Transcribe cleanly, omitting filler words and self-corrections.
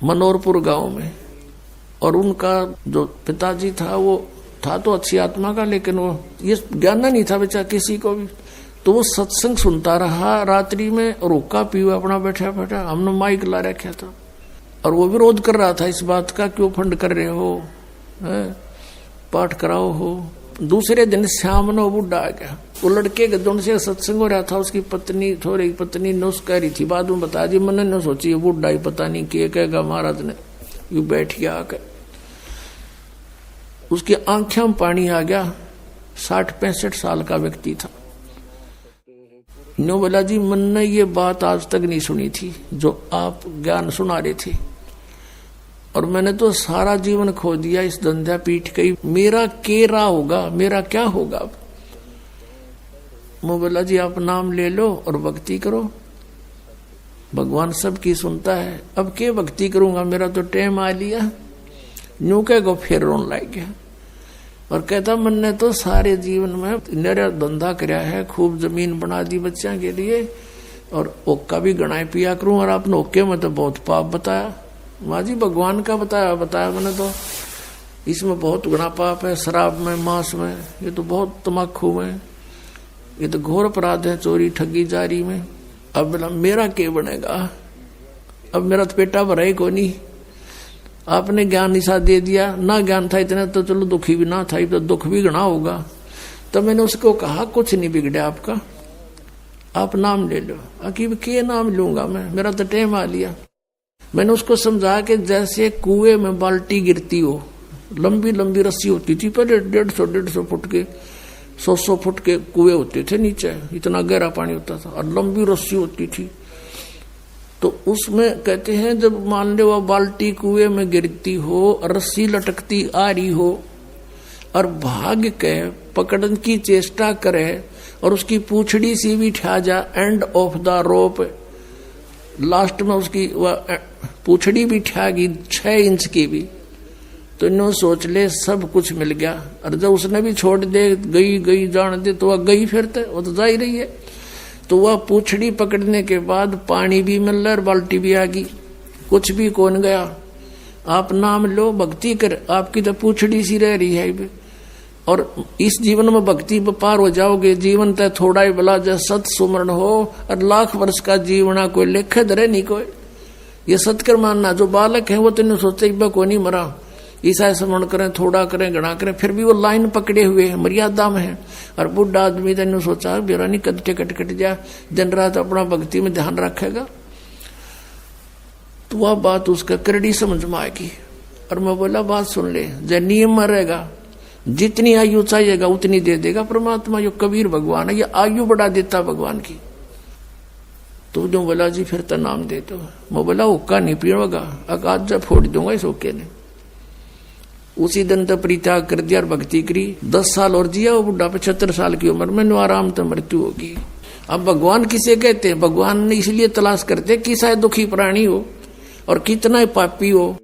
मनोरपुर गांव में। और उनका जो पिताजी था वो था तो अच्छी आत्मा का, लेकिन वो ये ज्ञान नहीं था बेचारा किसी को भी। तो वो सत्संग सुनता रहा रात्रि में, और हुक्का पीवा अपना बैठा बैठा। हमने माइक ला रखा था और वो विरोध कर रहा था इस बात का, क्यों फंड कर रहे हो, पाठ कराओ हो। दूसरे दिन शाम ने बुढ़ा आ गया। वो लड़के के दोनों से सत्संग हो रहा था, उसकी पत्नी थोड़ी पत्नी नुस कह रही थी, बाद में बता दी। मैंने न सोची ये बुढ़ा ही पता नहीं क्या कहेगा महाराज ने। यू बैठ गया आकर, उसकी आंखों में पानी आ गया। 60-65 साल का व्यक्ति था। नो बोला जी मैंने ये बात आज तक नहीं सुनी थी जो आप ज्ञान सुना रहे थे, और मैंने तो सारा जीवन खो दिया इस धंधा पीठ कई। मेरा केरा होगा, मेरा क्या होगा अब। मैं बोला जी आप नाम ले लो और भक्ति करो, भगवान सबकी सुनता है। अब के भक्ति करूंगा, मेरा तो टाइम आ लिया। न्यू कह गो फिर रोन लाग गया और कहता मैंने तो सारे जीवन में मेरा धंधा कराया है, खूब जमीन बना दी बच्चों के लिए, और ओक्का भी गणाए पिया करूं, और आपने ओक्के में तो बहुत पाप बताया। माँ जी भगवान का बताया मैंने तो, इसमें बहुत गुना पाप है, शराब में, मांस में, ये तो बहुत तम्बाकू में, ये तो घोर अपराध है, चोरी ठगी जारी में। अब बोला मेरा क्या बनेगा, अब मेरा तो पेटा भरा ही को नहीं। आपने ज्ञान निशा दे दिया, ना ज्ञान था इतना तो चलो दुखी भी ना था, तो दुख भी गणा होगा। तो मैंने उसको कहा कुछ नहीं बिगड़ा आपका, आप नाम ले लो। अकीब के नाम लूंगा मैं, मेरा तो टाइम आ लिया। मैंने उसको समझा कि जैसे कुएं में बाल्टी गिरती हो, लंबी लंबी रस्सी होती थी पहले, 150 फुट के, 100 फुट के कुएं होते थे नीचे, इतना गहरा पानी होता था, और लंबी रस्सी होती थी। तो उसमें कहते हैं जब मान लो वह बाल्टी कुएं में गिरती हो, रस्सी लटकती आ रही हो, और भाग के पकड़ने की चेष्टा करे, और उसकी पूछड़ी सी भी ठा जा end of the rope, last में उसकी वह पूछड़ी भी ठा गई 6 इंच की भी, तो इन्हों सोच ले सब कुछ मिल गया। और जब उसने भी छोड़ दे, गई जान दे, तो वह गई फिर वो तो जा ही रही है। तो वह पूछड़ी पकड़ने के बाद पानी भी मिल रहा और बाल्टी भी आ गई, कुछ भी कौन गया। आप नाम लो, भक्ति कर, आपकी तो पूछड़ी सी रह रही है। और इस जीवन में भक्ति पर पार हो जाओगे। जीवन तय थोड़ा ही भला जय सत सुमरण हो, और लाख वर्ष का जीवना कोई लेखे धरे नहीं कोई। ये सत्कर मानना, जो बालक है वो तो सोचते को नहीं मरा, ईसा स्मरण करें, थोड़ा करें, गणा करें, फिर भी वो लाइन पकड़े हुए हैं, मर्यादा में है। और बुढ़ा आदमी तो सोचा बेरा नहीं कदटे कट जा, दिन रात अपना भक्ति में ध्यान रखेगा, तो वह बात उसका करड़ी समझ में आएगी। और मैं बोला बात सुन ले, जय नियम में रहेगा, जितनी आयु चाहिएगा उतनी दे देगा परमात्मा। यो कबीर भगवान है, ये आयु बढ़ा देता भगवान की। तो जो बोला जी फिर तो नाम दे दो। मैं बोला हुक्का नहीं पीऊंगा, आज जब फोड़ दूंगा इस हुक्के ने। उसी दिन तो परित्याग कर दिया और भक्ति करी। 10 साल और जिया वो बुढ़ा, 75 साल की उम्र में आराम तो मृत्यु होगी। अब भगवान किसे कहते हैं? भगवान ने इसलिए तलाश करते कि शायद दुखी प्राणी हो और कितना पापी हो।